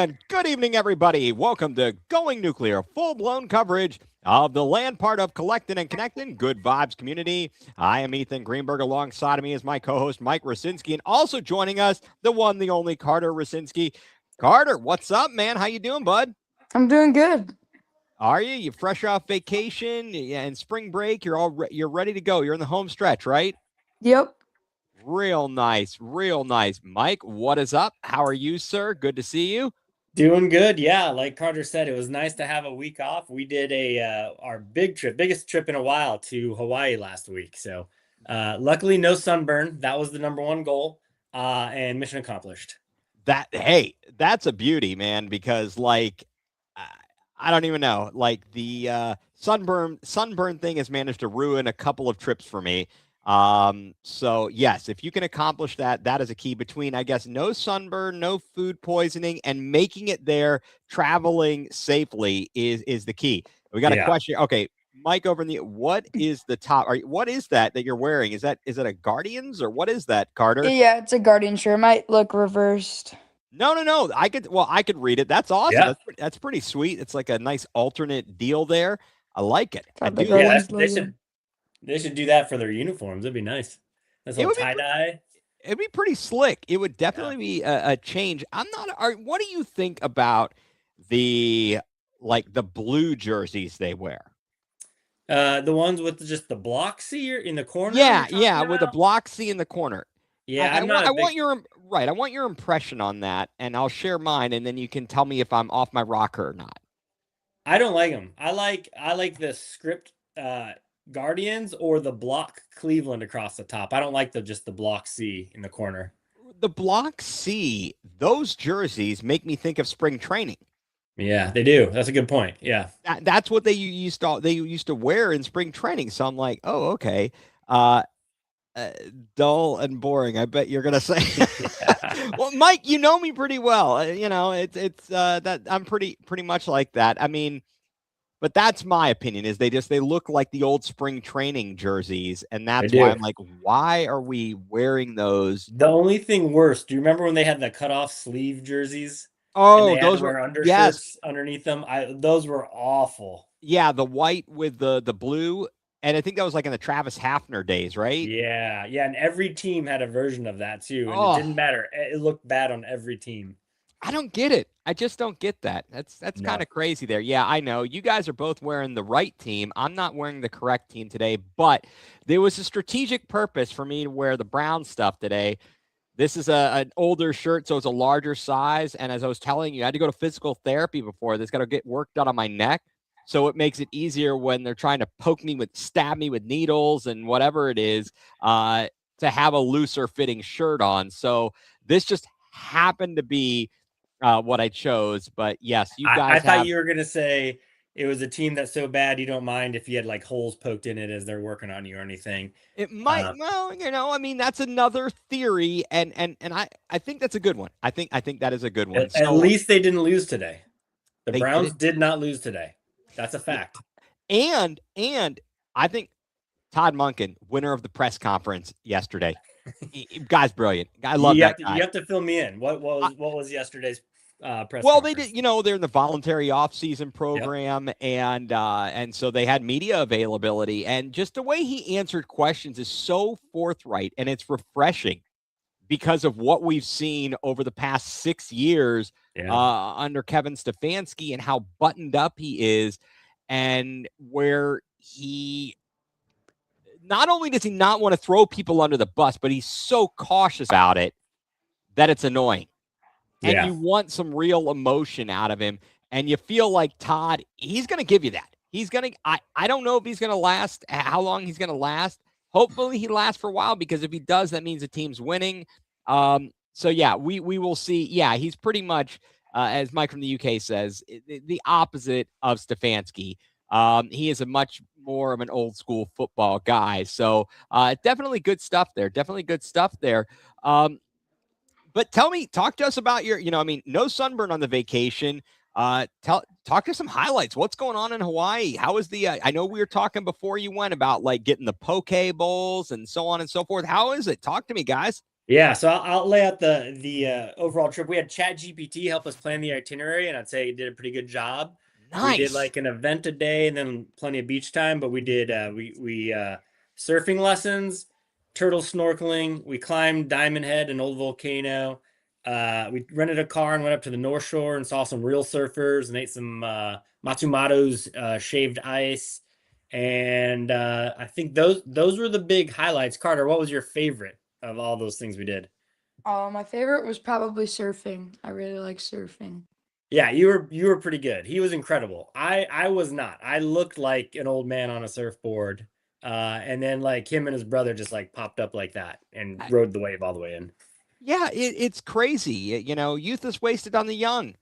And good evening, everybody. Welcome to Going Nuclear, full-blown coverage of the land part of Collecting and Connecting, Good Vibes Community. I am Ethan Greenberg. Alongside of me is my co-host, Mike Rasinski, and also joining us, the one, the only Carter Rasinski. Carter, what's up, man? How you doing, bud? I'm doing good. Are you? You fresh off vacation and spring break? You're ready to go. You're in the home stretch, right? Yep. Real nice, real nice. Mike, what is up? How are you, sir? Good to see you. Doing good, yeah. Like Carter said, it was nice to have a week off. We did our biggest trip in a while to Hawaii last week. So, luckily, no sunburn. That was the number one goal, and mission accomplished. That's a beauty, man. Because I don't even know. Like the sunburn thing has managed to ruin a couple of trips for me. So yes, if you can accomplish that, that is a key between, I guess, no sunburn, no food poisoning, and making it there, traveling safely is the key. We got a question. Okay, Mike, over in what is the top? What is that you're wearing? Is it a Guardians or what is that, Carter? Yeah, it's a Guardian shirt. It might look reversed. No. I could read it. That's awesome. Yeah. That's pretty sweet. It's like a nice alternate deal there. I like it. I do. Yeah, they should do that for their uniforms. That'd be nice. That's a tie dye. It'd be pretty slick. It would definitely be a change. What do you think about the blue jerseys they wear? The ones with just the block C in the corner. Yeah, with the block C in the corner. Yeah, I want your impression on that, and I'll share mine, and then you can tell me if I'm off my rocker or not. I don't like them. I like the script Guardians or the block Cleveland across the top. I don't like just the block C in the corner. The block C, those jerseys make me think of spring training. Yeah, they do. That's a good point. Yeah, that's what they used to wear in spring training. So I'm like, oh, okay. Dull and boring. I bet you're gonna say. Well, Mike, you know me pretty well. It's that I'm pretty much like that. I mean, but that's my opinion. Is they look like the old spring training jerseys, and that's why I'm like, why are we wearing those? The only thing worse. Do you remember when they had the cutoff sleeve jerseys? Oh, those were undershirts underneath them. Those were awful. Yeah, the white with the blue. And I think that was like in the Travis Hafner days, right? Yeah. And every team had a version of that too. And it didn't matter. It looked bad on every team. I don't get it. I just don't get that. That's kind of crazy there. Yeah, I know. You guys are both wearing the right team. I'm not wearing the correct team today, but there was a strategic purpose for me to wear the brown stuff today. This is an older shirt, so it's a larger size. And as I was telling you, I had to go to physical therapy before this. Got to get work done on my neck. So it makes it easier when they're trying to stab me with needles and whatever it is, to have a looser fitting shirt on. So this just happened to be what I chose. But yes, you guys. I thought you were gonna say it was a team that's so bad you don't mind if you had like holes poked in it as they're working on you or anything. It might. I mean, that's another theory, and I think that's a good one. I think that is a good one. At least they didn't lose today. The Browns did not lose today. That's a fact. And I think Todd Monken, winner of the press conference yesterday, guy's brilliant. I love that guy. You have to fill me in. What was yesterday's press well, conference? They did. They're in the voluntary offseason program, and so they had media availability, and just the way he answered questions is so forthright, and it's refreshing because of what we've seen over the past 6 years under Kevin Stefanski and how buttoned up he is, and where he not only does he not want to throw people under the bus, but he's so cautious about it that it's annoying. And you want some real emotion out of him, and you feel like Todd, he's going to give you that. He's going to, I don't know if he's going to last, how long he's going to last. Hopefully he lasts for a while, because if he does, that means the team's winning. So yeah, we will see. Yeah, he's pretty much, as Mike from the UK says, the opposite of Stefanski. He is a much more of an old school football guy. So definitely good stuff there. But talk to us about your, no sunburn on the vacation. Talk to some highlights. What's going on in Hawaii? How is the, I know we were talking before you went about like getting the poke bowls and so on and so forth. How is it? Talk to me, guys. Yeah, so I'll lay out the overall trip. We had ChatGPT help us plan the itinerary, and I'd say he did a pretty good job. We did Nice. like an event a day and then plenty of beach time, but we did we surfing lessons, turtle snorkeling. We climbed Diamond Head, an old volcano. We rented a car and went up to the North Shore and saw some real surfers and ate some Matsumoto's shaved ice. And I think those were the big highlights. Carter, what was your favorite of all those things we did? My favorite was probably surfing. I really like surfing. Yeah, you were pretty good. He was incredible. I was not. I looked like an old man on a surfboard. And then like him and his brother just like popped up like that and rode the wave all the way in. Yeah, it's crazy. Youth is wasted on the young.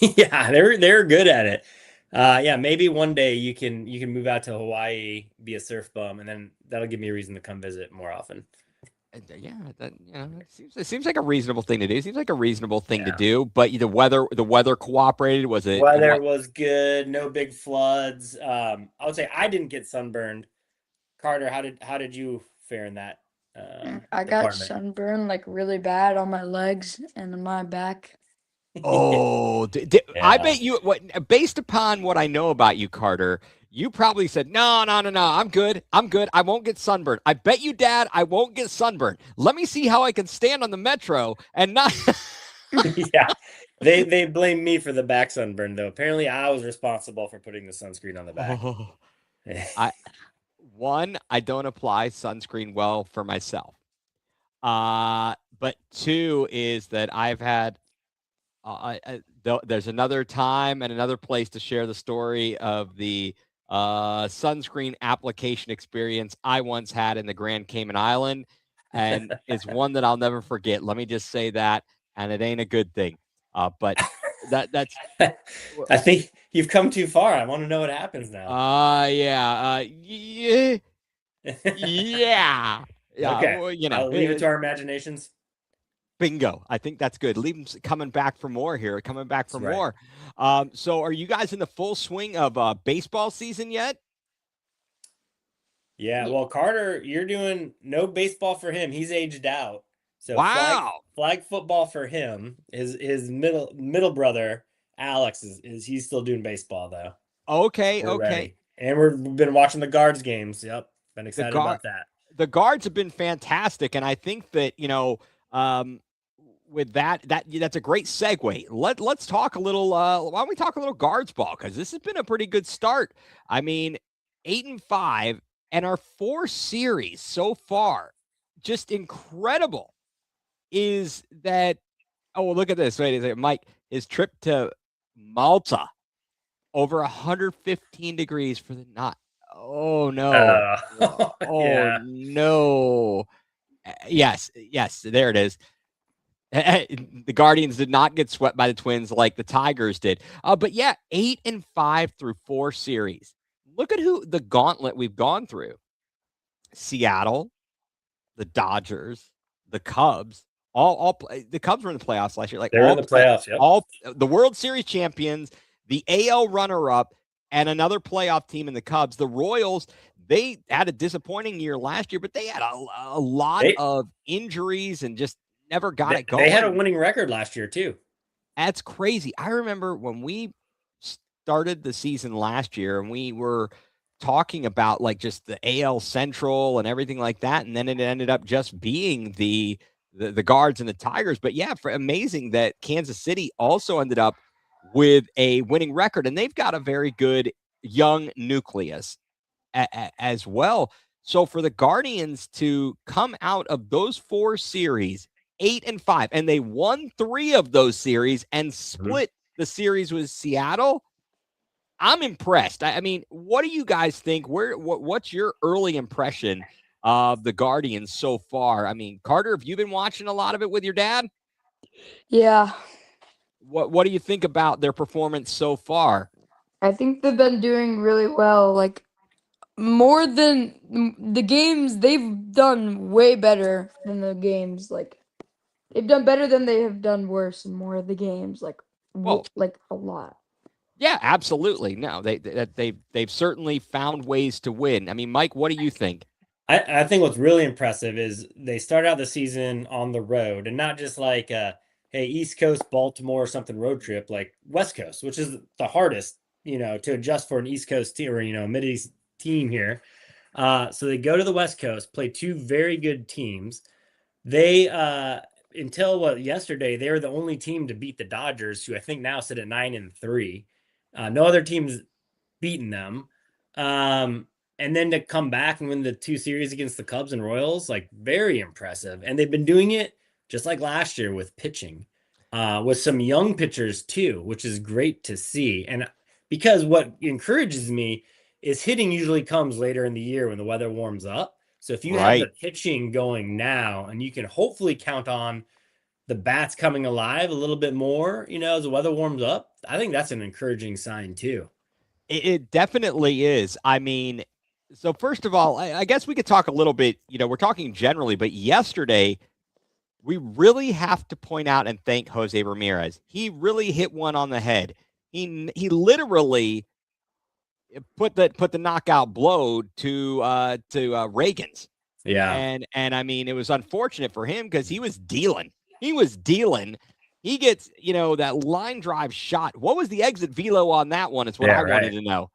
Yeah, they're good at it. Yeah, maybe one day you can move out to Hawaii, be a surf bum, and then that'll give me a reason to come visit more often. Yeah, it seems like a reasonable thing to do. It seems like a reasonable thing to Yeah. do. But the weather cooperated. Was it? Weather was good, no big floods. I would say I didn't get sunburned. Carter, how did you fare in that I got department? sunburned like really bad on my legs and on my back. Oh, I Yeah. bet you based upon what I know about you, Carter, you probably said, no, no, no, no, I'm good. I'm good. I won't get sunburned. I bet you, Dad, I won't get sunburned. Let me see how I can stand on the metro and not. Yeah. They blame me for the back sunburn though. Apparently I was responsible for putting the sunscreen on the back. Oh, I I don't apply sunscreen well for myself. But two is that I've had there's another time and another place to share the story of the sunscreen application experience I once had in the Grand Cayman Island, and it's one that I'll never forget. Let me just say that, and it ain't a good thing. But that's I think you've come too far. I want to know what happens now. yeah, yeah, yeah, yeah. Okay. Well, I'll leave it to our imaginations. bingo. I think that's good. Leave them coming back for more here. Coming back for That's right. more. So, are you guys in the full swing of baseball season yet? Yeah, well, Carter, you're doing no baseball for him. He's aged out. So Wow. flag football for him. His middle brother, Alex, is he's still doing baseball though. Okay. We're Okay. ready. And we've been watching the guards games. Yep. Been The excited guard, about that. the guards have been fantastic, and I think that um, with that's a great segue. Let's talk a little. Why don't we talk a little guards ball, because this has been a pretty good start. I mean, 8-5, and our 4 series so far, just incredible. Is that? Oh, look at this. Wait a second, Mike. His trip to Malta, over 115 degrees for the night. Oh no. Oh Yeah. no. Yes, yes, there it is. The Guardians did not get swept by the Twins like the Tigers did. But yeah, 8-5 through 4 series. Look at who the gauntlet we've gone through. Seattle, the Dodgers, the Cubs. The Cubs were in the playoffs last year. Like They're in the playoffs. Yep. all the World Series champions, the AL runner-up, and another playoff team in the Cubs. The Royals, they had a disappointing year last year, but they had a lot They of injuries and just never got it they had a going. winning record last year too. That's crazy. I remember when we started the season last year and we were talking about like just the AL Central and everything like that, and then it ended up just being the Guards and the Tigers. But yeah, amazing that Kansas City also ended up with a winning record, and they've got a very good young nucleus as well. So for the Guardians to come out of those 4 series 8-5, and they won 3 of those series and split the series with Seattle, I'm impressed. I mean, what do you guys think? What's your early impression of the Guardians so far? I mean, Carter, have you been watching a lot of it with your dad? Yeah, What do you think about their performance so far? I think they've been doing really well. Like more than the games, they've done way better than the games. Like they've done better than they have done worse in more of the games. Like Well, like a lot. yeah, absolutely. No, they've certainly found ways to win. I mean, Mike, what do you think? I think what's really impressive is they start out the season on the road and not just like hey, East Coast, Baltimore, or something road trip, like West Coast, which is the hardest, to adjust for an East Coast team or, a Mid-East team here. So they go to the West Coast, play two very good teams. They until yesterday, they were the only team to beat the Dodgers, who I think now sit at 9-3. No other teams beaten them. And then to come back and win the two series against the Cubs and Royals, like very impressive. And they've been doing it just like last year with pitching, with some young pitchers too, which is great to see. And because what encourages me is hitting usually comes later in the year when the weather warms up. So if you have the pitching going now, and you can hopefully count on the bats coming alive a little bit more, as the weather warms up, I think that's an encouraging sign too. It definitely is. I mean, so first of all, I guess we could talk a little bit, we're talking generally, but yesterday we really have to point out and thank Jose Ramirez. He really hit one on the head. He literally put the knockout blow to Reagan's. Yeah. And I mean, it was unfortunate for him because he was dealing. He was dealing. He gets, that line drive shot. What was the exit velo on that one? Is what I wanted to know.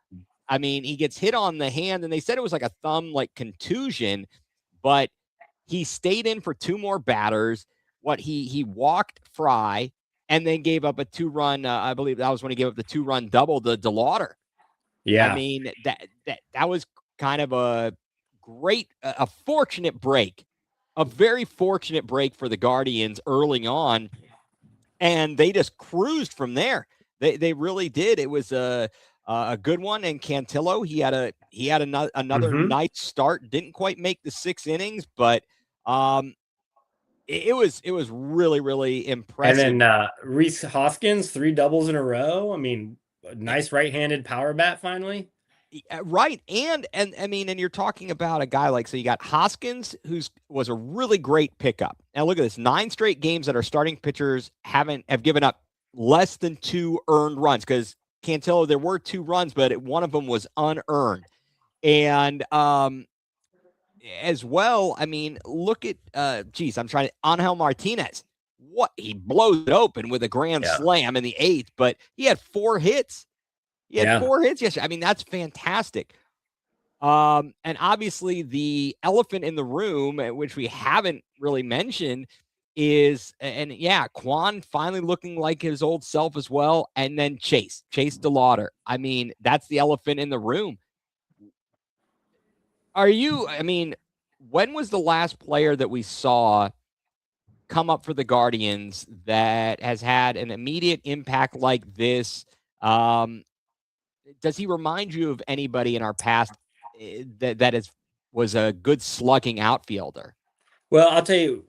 I mean, he gets hit on the hand, and they said it was like a thumb, like contusion, but he stayed in for two more batters. He walked Fry and then gave up a 2-run. I believe that was when he gave up the 2-run double to DeLauder. Yeah. I mean, that was kind of a great, a fortunate break, a very fortunate break for the Guardians early on. And they just cruised from there. They really did. It was a good one. And Cantillo, he had another nice start. Didn't quite make the 6 innings, but it was really, really impressive. And then Rhys Hoskins, 3 doubles in a row. I mean, nice right-handed power bat finally. Right. And I mean, and you're talking about a guy like, so you got Hoskins, was a really great pickup. Now look at this, 9 straight games that our starting pitchers have given up less than 2 earned runs, because Cantillo, there were 2 runs, but one of them was unearned. And as well, I mean, look at Angel Martinez. He blows it open with a grand slam in the 8th, but he had 4 hits. He had 4 hits yesterday. I mean, that's fantastic. And obviously the elephant in the room, which we haven't really mentioned, is, Quan finally looking like his old self as well. And then Chase DeLauder. I mean, that's the elephant in the room. When was the last player that we saw come up for the Guardians that has had an immediate impact like this? Does he remind you of anybody in our past that was a good slugging outfielder? Well, I'll tell you,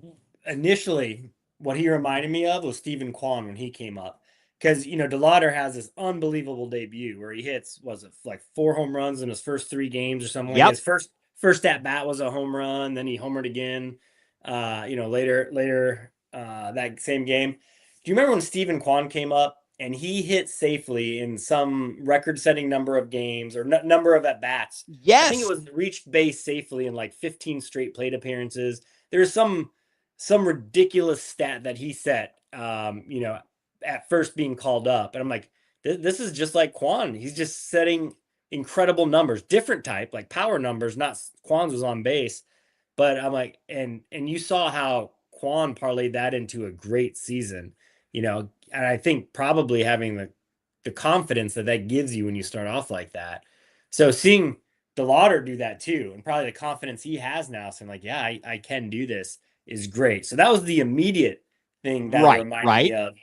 initially, what he reminded me of was Stephen Kwan when he came up. Because, DeLauder has this unbelievable debut where he hits, like 4 home runs in his first 3 games or something. Yep. His first at bat was a home run. Then he homered again, later that same game. Do you remember when Stephen Kwan came up and he hit safely in some record-setting number of games or number of at-bats? Yes. I think it was reached base safely in like 15 straight plate appearances. There's some ridiculous stat that he set, at first being called up. And I'm like, this is just like Quan. He's just setting incredible numbers, different type, like power numbers, not Quan's was on base. But I'm like, and you saw how Quan parlayed that into a great season, and I think probably having the confidence that gives you when you start off like that. So seeing DeLauder do that too, and probably the confidence he has now, saying like, yeah, I can do this, is great. So that was the immediate thing that reminded me of.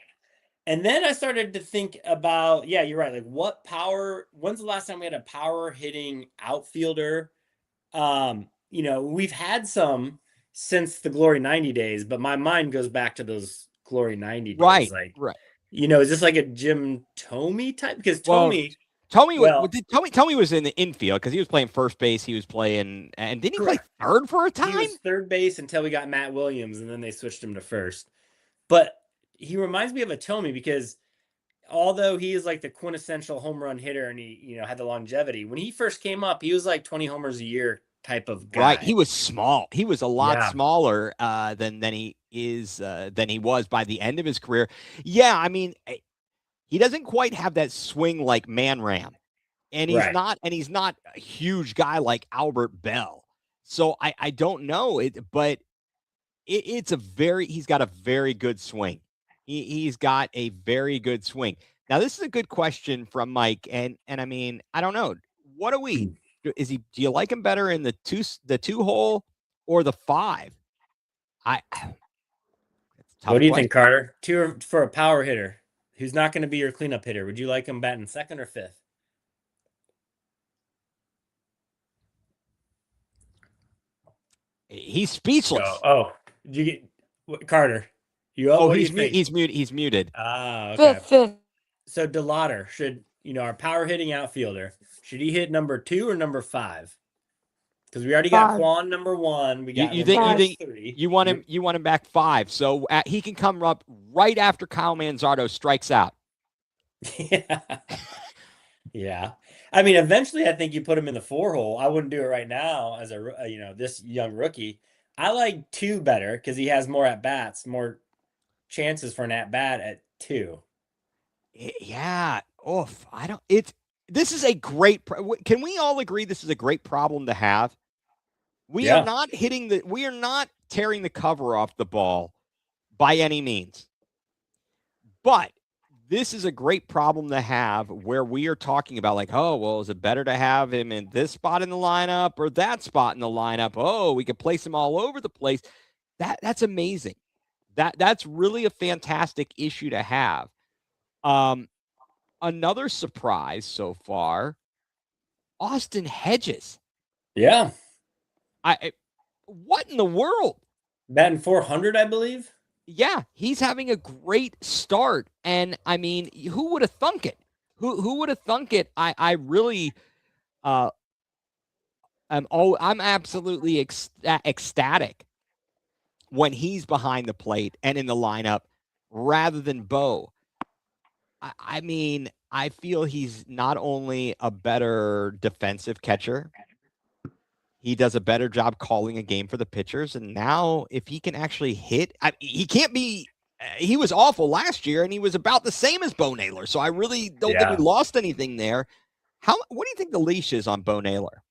And then I started to think about, you're right. Like what power, when's the last time we had a power hitting outfielder? We've had some since the Glory 90 days, but my mind goes back to those Glory 90 days. Right. Is this like a Jim Thome type? Because Thome was in the infield because he was playing first base. He was playing, and didn't he play third for a time? He was third base until we got Matt Williams, and then they switched him to first. But he reminds me of a Thome because although he is like the quintessential home run hitter and he, had the longevity, when he first came up, he was like 20 homers a year type of guy. Right. He was small. He was a lot smaller than he was by the end of his career. Yeah, I mean, he doesn't quite have that swing like Man Ram. And he's not a huge guy like Albert Bell. So I don't know it, but he's got a very good swing. He's got a very good swing. Now, this is a good question from Mike. And I mean, I don't know. What do do you like him better in the two hole or the 5? What do you think, Carter? For a power hitter who's not going to be your cleanup hitter, would you like him batting 2nd or 5th? He's speechless. Oh, did you get Carter? He's muted. He's muted. Okay. 5th. So DeLauder should, our power hitting outfielder, should he hit number 2 or number 5? Because we already got Juan number 1. We got you think 3. You want him back 5, so he can come up right after Kyle Manzardo strikes out. Yeah. I mean, eventually, I think you put him in the 4 hole. I wouldn't do it right now as this young rookie. I like 2 better because he has more at bats, more chances for an at bat at 2. Yeah. Oof. This is a great. Can we all agree this is a great problem to have? We are not tearing the cover off the ball by any means. But this is a great problem to have where we are talking about like, oh, well, is it better to have him in this spot in the lineup or that spot in the lineup? Oh, we could place him all over the place. That's amazing. That's really a fantastic issue to have. Another surprise so far, Austin Hedges. Yeah. What in the world? Batting 400, I believe. Yeah, he's having a great start. And I mean, who would have thunk it? Who would have thunk it? I really I'm absolutely ecstatic when he's behind the plate and in the lineup rather than Bo. I mean, I feel he's not only a better defensive catcher, he does a better job calling a game for the pitchers. And now if he can actually hit, he can't be, he was awful last year and he was about the same as Bo Naylor. So I really don't think we lost anything there. What do you think the leash is on Bo Naylor?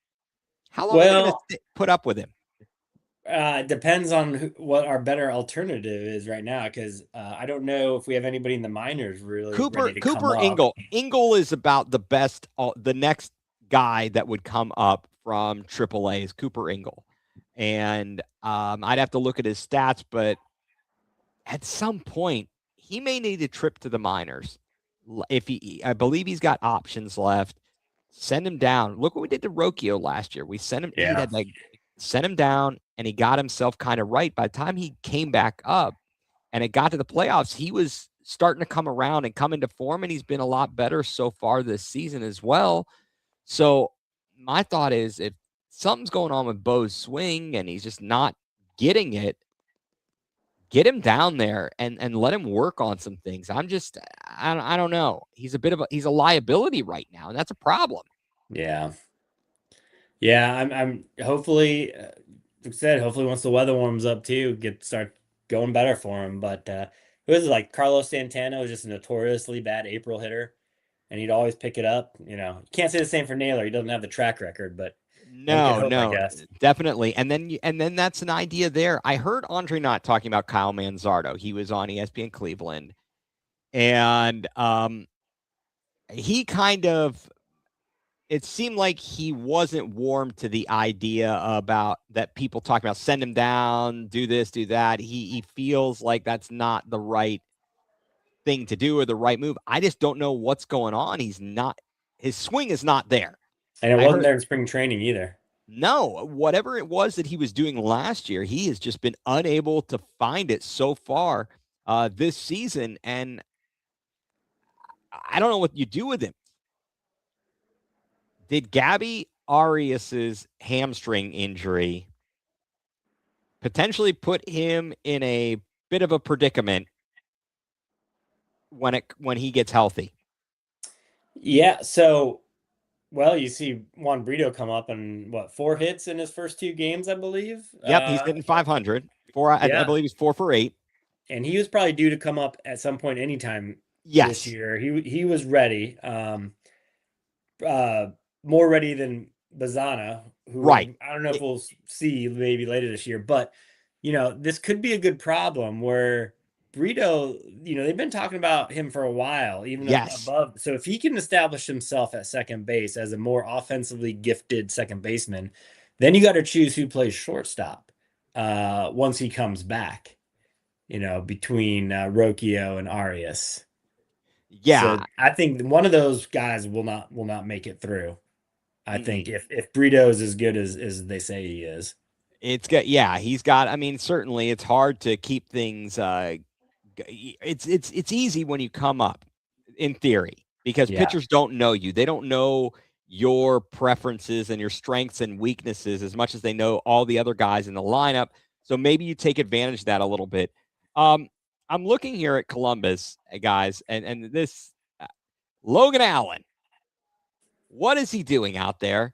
How long are we going to put up with him? It depends on what our better alternative is right now, because I don't know if we have anybody in the minors really. Cooper Engel. Engel is about the best. The next guy that would come up from AAA is Cooper Engel, and I'd have to look at his stats, but at some point he may need a trip to the minors. I believe he's got options left. Send him down. Look what we did to Rocchio last year. We sent him. Yeah. Sent him down, and he got himself kind of right. By the time he came back up and it got to the playoffs, he was starting to come around and come into form, and he's been a lot better so far this season as well. So my thought is if something's going on with Bo's swing and he's just not getting it, get him down there and let him work on some things. I don't know. He's a liability right now, and that's a problem. Yeah. Yeah, I'm hopefully, hopefully once the weather warms up too, start going better for him. But it was like Carlos Santana was just a notoriously bad April hitter, and he'd always pick it up. You can't say the same for Naylor. He doesn't have the track record, but no, definitely. And then that's an idea there. I heard Andre Knott talking about Kyle Manzardo. He was on ESPN Cleveland, and he kind of. It seemed like he wasn't warm to the idea about that people talking about send him down, do this, do that. He feels like that's not the right thing to do or the right move. I just don't know what's going on. His swing is not there. And it wasn't there in spring training either. No, whatever it was that he was doing last year, he has just been unable to find it so far this season. And I don't know what you do with him. Did Gabby Arias's hamstring injury potentially put him in a bit of a predicament when he gets healthy? Yeah, so Well, you see Juan Brito come up and 4 hits in his first 2 games, I believe. Yep, he's hitting 500. I Yeah. believe he's 4 for 8. And he was probably due to come up at some point anytime this Yes. year. He was ready. More ready than Bazana, who Right. I don't know if we'll see maybe later this year, but this could be a good problem where Brito, they've been talking about him for a while, even Yes. above. So if he can establish himself at second base as a more offensively gifted second baseman, then you got to choose who plays shortstop once he comes back, between Rocchio and Arias. Yeah. So I think one of those guys will not make it through. I think if Brito is as good as they say he is. It's got, he's got, I mean, certainly it's hard to keep things, it's easy when you come up in theory because pitchers don't know you. They don't know your preferences and your strengths and weaknesses as much as they know all the other guys in the lineup. So maybe you take advantage of that a little bit. I'm looking here at Columbus, guys, and this Logan Allen. What is he doing out there?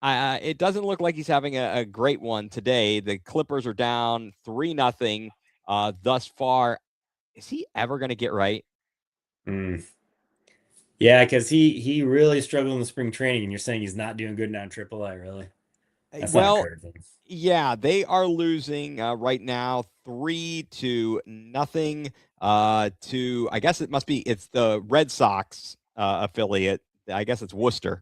It doesn't look like he's having a great one today. The Clippers are down 3-0 thus far. Is he ever going to get right? Yeah, because he really struggled in the spring training, and you're saying he's not doing good now in AAA, really? That's not encouraging. Yeah, they are losing right now 3-0 to, I guess it's the Red Sox affiliate. I guess it's Worcester.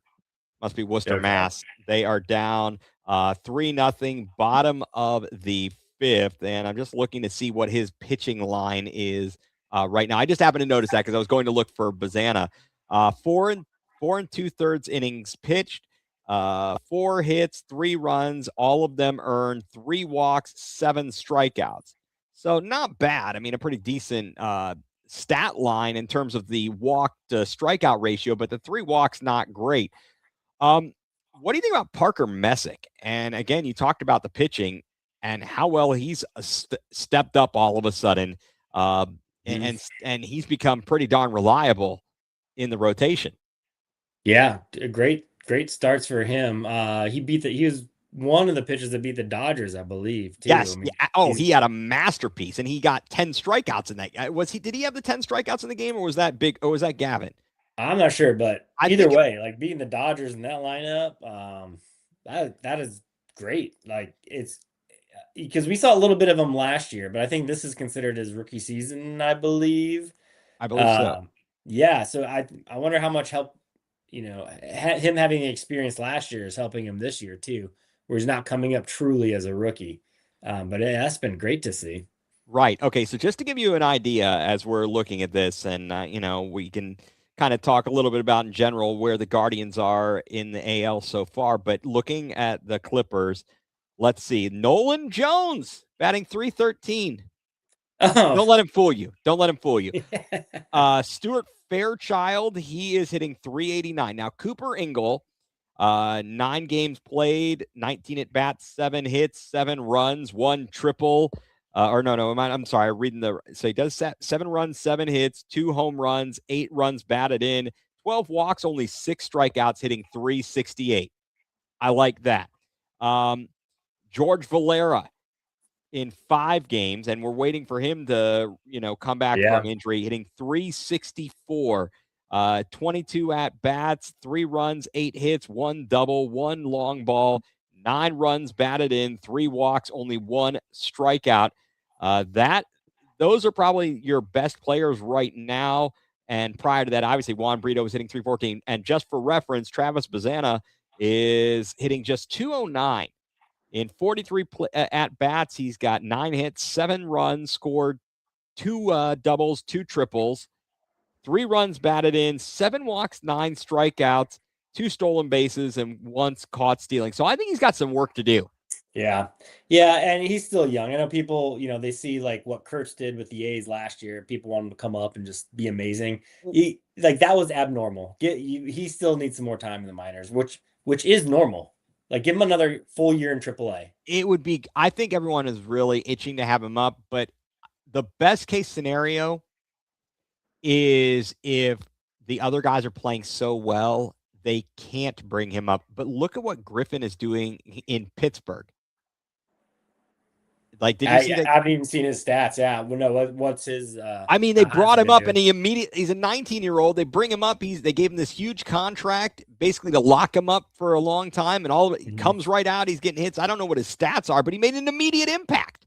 Must be Worcester, Mass. They are down 3-0, bottom of the 5th, and I'm just looking to see what his pitching line is right now. I just happened to notice that because I was going to look for Bazana. 4 2/3 innings pitched, 4 hits, 3 runs, all of them earned, 3 walks, 7 strikeouts. So not bad. I mean, a pretty decent stat line in terms of the walk to strikeout ratio, but the 3 walks not great. What do you think about Parker Messick? And again, you talked about the pitching and how well he's stepped up all of a sudden, and he's become pretty darn reliable in the rotation. Yeah, great starts for him. He was one of the pitchers that beat the Dodgers, I believe, too. Yes. I mean, he had a masterpiece, and he got 10 strikeouts in that. Did he have the 10 strikeouts in the game, or was that Gavin? I'm not sure, but either way, like beating the Dodgers in that lineup, that is great. Like it's because we saw a little bit of him last year, but I think this is considered his rookie season, I believe. So. Yeah, so I wonder how much help him having experience last year is helping him this year too, where he's not coming up truly as a rookie. But that's been great to see. Right. Okay. So just to give you an idea as we're looking at this, and we can kind of talk a little bit about in general where the Guardians are in the AL so far. But looking at the Clippers, let's see. Nolan Jones batting .313. Oh. Don't let him fool you. Stuart Fairchild, he is hitting .389. Now, Cooper Ingle, 9 games played, 19 at bats, 7 hits, 7 runs, 1 triple. I'm sorry. So he does 7 runs, 7 hits, 2 home runs, 8 runs batted in, 12 walks, only 6 strikeouts, hitting .368. I like that. George Valera in 5 games, and we're waiting for him to, come back from injury, hitting .364. 22 at bats, 3 runs, 8 hits, 1 double, 1 long ball, 9 runs batted in, 3 walks, only 1 strikeout. Those are probably your best players right now. And prior to that, obviously Juan Brito was hitting .314. And just for reference, Travis Bazana is hitting just .209 in 43 at bats. He's got 9 hits, 7 runs, scored 2 doubles, 2 triples, 3 runs batted in, 7 walks, 9 strikeouts, 2 stolen bases, and 1 caught stealing. So I think he's got some work to do. Yeah, and he's still young. I know people, they see like what Kurtz did with the A's last year. People want him to come up and just be amazing. That was abnormal. He still needs some more time in the minors, which is normal. Like give him another full year in AAA. It would be. I think everyone is really itching to have him up, but the best case scenario is if the other guys are playing so well they can't bring him up. But look at what Griffin is doing in Pittsburgh. Like, did you see that? I haven't even seen his stats. Yeah. Well, no, what's his I mean, they how's brought he him been up doing? and he's a 19-year-old. They bring him up. They gave him this huge contract basically to lock him up for a long time, and all of it comes right out. He's getting hits. I don't know what his stats are, but he made an immediate impact.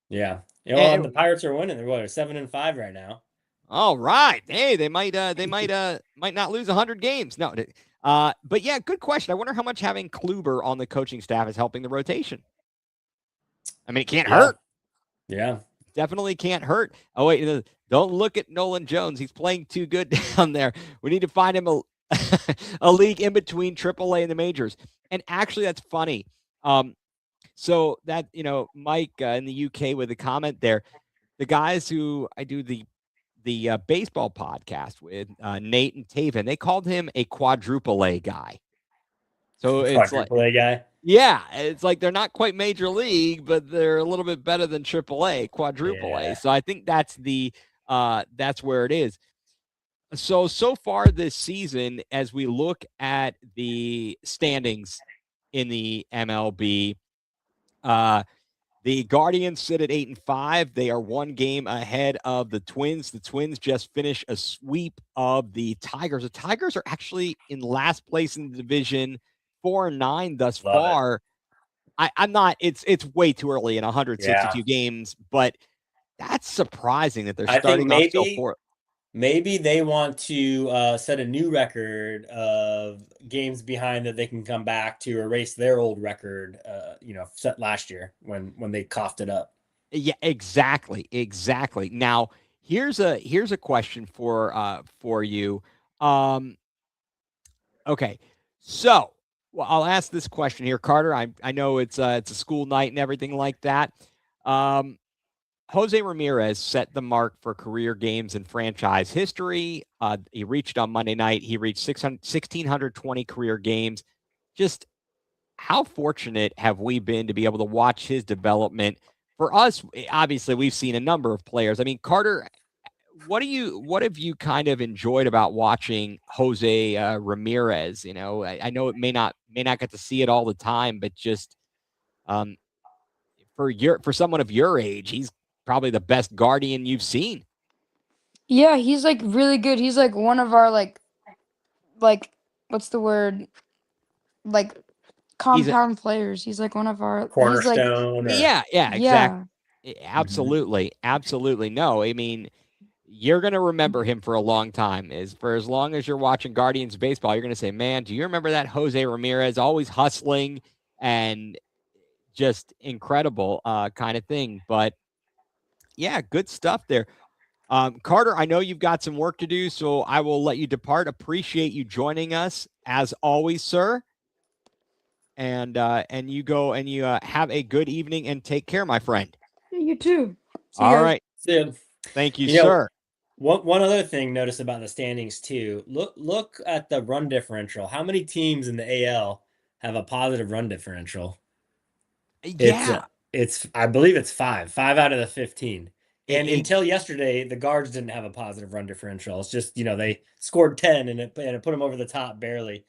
Yeah. And the Pirates are winning. They're 7-5 right now. All right. Hey, they might not lose 100 games. No. But yeah, good question. I wonder how much having Kluber on the coaching staff is helping the rotation. I mean, it can't hurt. Yeah. Definitely can't hurt. Oh, wait. Don't look at Nolan Jones. He's playing too good down there. We need to find him a league in between AAA and the majors. And actually, that's funny. So that, Mike in the UK with a comment there, the guys who I do the baseball podcast with, Nate and Taven, they called him a quadruple A guy. So it's like quadruple A guy. Yeah, it's like they're not quite major league, but they're a little bit better than AAA, quadruple A. So I think that's that's where it is. So far this season, as we look at the standings in the MLB, the Guardians sit at 8-5. They are one game ahead of the Twins. The Twins just finished a sweep of the Tigers. The Tigers are actually in last place in the division, 4-9 thus far. I'm not. It's way too early in 162 games, but that's surprising that they're starting off so poor. Maybe they want to set a new record of games behind that they can come back to erase their old record, set last year when they coughed it up. Yeah, exactly. Now, here's a question for you. Okay, so I'll ask this question here, Carter. I know it's a school night and everything like that. Jose Ramirez set the mark for career games in franchise history. He reached on Monday night. He reached 1,620 career games. Just how fortunate have we been to be able to watch his development? For us, obviously, we've seen a number of players. I mean, Carter, what have you kind of enjoyed about watching Jose Ramirez? I know it may not get to see it all the time, but just for someone of your age, he's probably the best Guardian you've seen. Yeah, he's like really good. He's like one of our like what's the word? Like compound players. He's like one of our cornerstone. Yeah, exactly. Absolutely. No, I mean, you're going to remember him for a long time. For as long as you're watching Guardians baseball, you're going to say, man, do you remember that Jose Ramirez, always hustling and just incredible kind of thing. But yeah, good stuff there. Carter, I know you've got some work to do, so I will let you depart. Appreciate you joining us as always, sir. And you go and you have a good evening and take care, my friend. Yeah, you too. All right. See you. Thank you, sir. One other thing notice about the standings too. Look at the run differential. How many teams in the AL have a positive run differential? Yeah. It's I believe it's 5 out of the 15. And until yesterday, the Guards didn't have a positive run differential. It's just, they scored 10 and it put them over the top barely,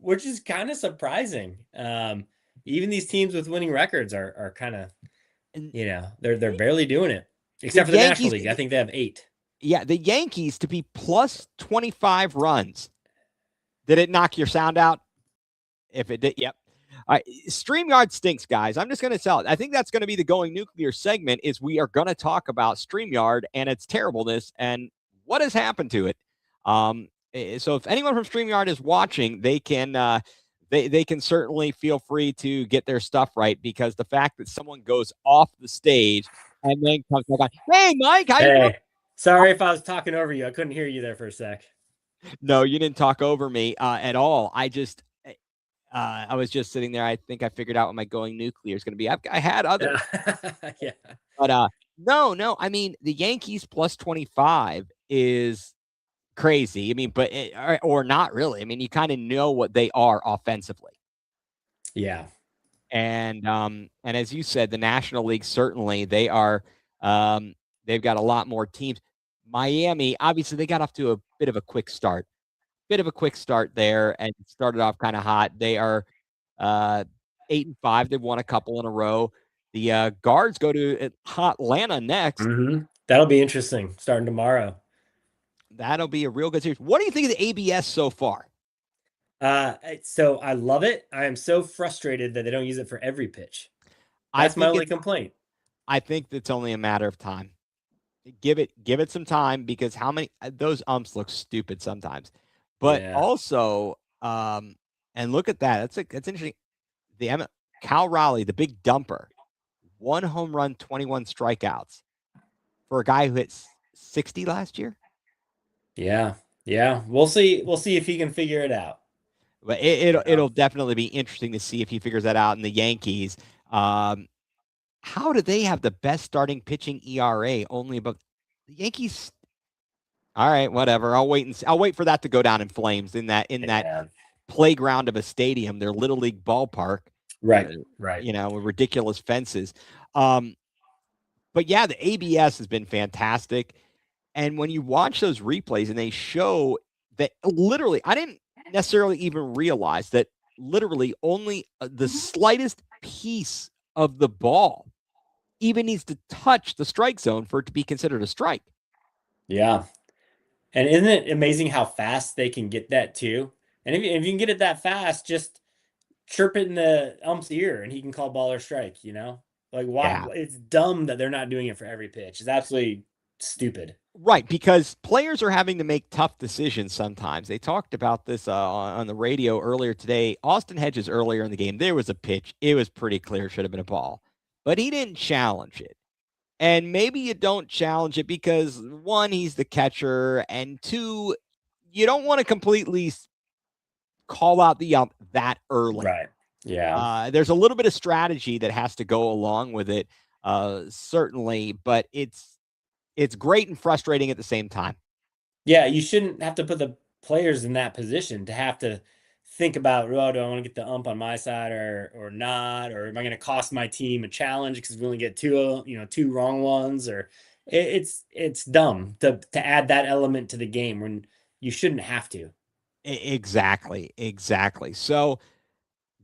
which is kind of surprising. Even these teams with winning records are kind of, they're barely doing it, except for the National League. I think they have 8. Yeah, the Yankees to be plus 25 runs. Did it knock your sound out? If it did, yep. All right, StreamYard stinks, guys. I'm just going to tell it. I think that's going to be the Going nuCLEar segment, is we are going to talk about StreamYard and its terribleness and what has happened to it. So if anyone from StreamYard is watching, they can they can certainly feel free to get their stuff right, because the fact that someone goes off the stage and then comes back on, hey, Mike, how you doing? Sorry if I was talking over you. I couldn't hear you there for a sec. No, you didn't talk over me at all. I was just sitting there. I think I figured out what my Going nuCLEar is going to be. I had others. Yeah. But no. I mean, the Yankees plus 25 is crazy. I mean, but or not really. I mean, you kind of know what they are offensively. Yeah. And as you said, the National League, certainly they are. They've got a lot more teams. Miami, obviously, they got off to a bit of a quick start. bit of a quick start there and started off kind of hot. They are 8-5. They've won a couple in a row. The Guards go to Atlanta next. That'll be interesting starting tomorrow. That'll be a real good series. What do you think of the ABS so far? So I love it. I am so frustrated that they don't use it for every pitch. That's my only complaint. I think it's only a matter of time. Give it some time, because how many those umps look stupid sometimes. But also, and look at that. That's interesting. The Cal Raleigh, the big dumper, 1 home run, 21 strikeouts for a guy who hit 60 last year. Yeah. We'll see if he can figure it out. But it'll definitely be interesting to see if he figures that out. And the Yankees, how do they have the best starting pitching ERA? Only above the Yankees. All right, whatever. I'll wait for that to go down in flames in that playground of a stadium, their little league ballpark. Right. With ridiculous fences. But yeah, the ABS has been fantastic. And when you watch those replays and they show that literally, I didn't necessarily even realize that literally only the slightest piece of the ball even needs to touch the strike zone for it to be considered a strike. Yeah. And isn't it amazing how fast they can get that too? And if you can get it that fast, just chirp it in the ump's ear and he can call ball or strike, Like, why? Yeah. It's dumb that they're not doing it for every pitch. It's absolutely stupid. Right, because players are having to make tough decisions sometimes. They talked about this on the radio earlier today. Austin Hedges earlier in the game, there was a pitch. It was pretty clear should have been a ball, but he didn't challenge it. And maybe you don't challenge it because, 1, he's the catcher, and 2, you don't want to completely call out the ump that early. Right. Yeah. There's a little bit of strategy that has to go along with it, certainly, but it's great and frustrating at the same time. Yeah, you shouldn't have to put the players in that position to have to think about, do I want to get the ump on my side or not, or am I going to cost my team a challenge because we only get two wrong ones, or it's dumb to add that element to the game when you shouldn't have to. Exactly. So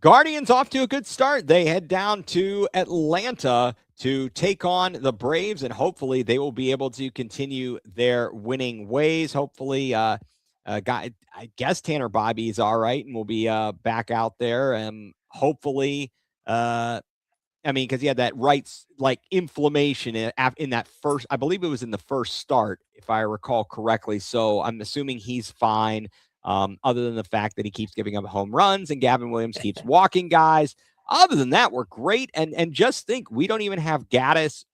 Guardians off to a good start. They head down to Atlanta to take on the Braves, and hopefully they will be able to continue their winning ways. Hopefully, I guess Tanner Bobby is all right and will be back out there. And hopefully, because he had that inflammation in that first, I believe it was in the first start, if I recall correctly. So I'm assuming he's fine. Other than the fact that he keeps giving up home runs and Gavin Williams keeps walking guys. Other than that, we're great. And just think, we don't even have Gaddis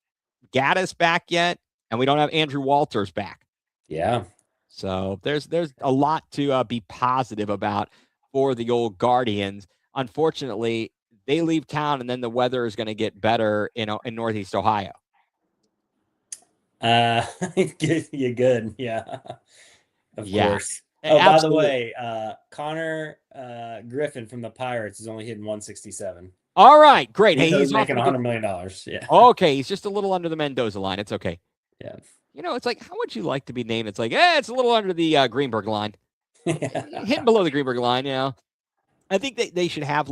back yet, and we don't have Andrew Walters back. Yeah. So there's a lot to be positive about for the old Guardians. Unfortunately, they leave town, and then the weather is going to get better in Northeast Ohio. You're good. Yeah. Of course. Oh, absolutely. By the way, Connor Griffin from the Pirates is only hitting 167. All right, great. Hey, he's making $100 million. Yeah. Okay, he's just a little under the Mendoza line. It's okay. Yeah. It's like, how would you like to be named? It's like, it's a little under the Greenberg line. Hitting below the Greenberg line, I think they should have,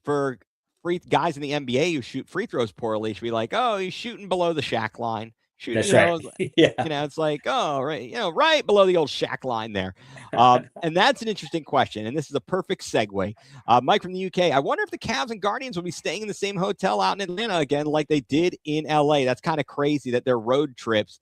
for free guys in the NBA who shoot free throws poorly, should be like, oh, he's shooting below the Shaq line. That's right. Yeah. It's like, oh, right, right below the old Shaq line there. And that's an interesting question. And this is a perfect segue. Mike from the UK, I wonder if the Cavs and Guardians will be staying in the same hotel out in Atlanta again, like they did in LA. That's kind of crazy that their road trips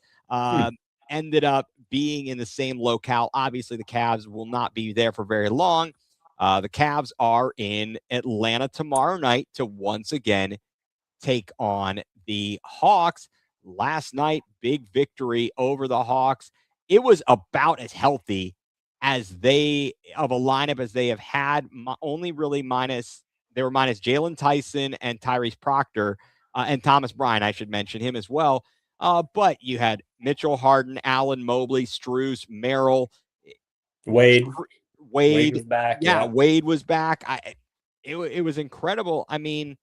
ended up being in the same locale. Obviously, the Cavs will not be there for very long. The Cavs are in Atlanta tomorrow night to once again take on the Hawks. Last night, big victory over the Hawks. It was about as healthy of a lineup as they have had. Only really minus Jalen Tyson and Tyrese Proctor and Thomas Bryant. I should mention him as well. But you had Mitchell Harden, Allen Mobley, Strus, Merrill, Wade was back. Yeah, Wade was back. It was incredible. I mean,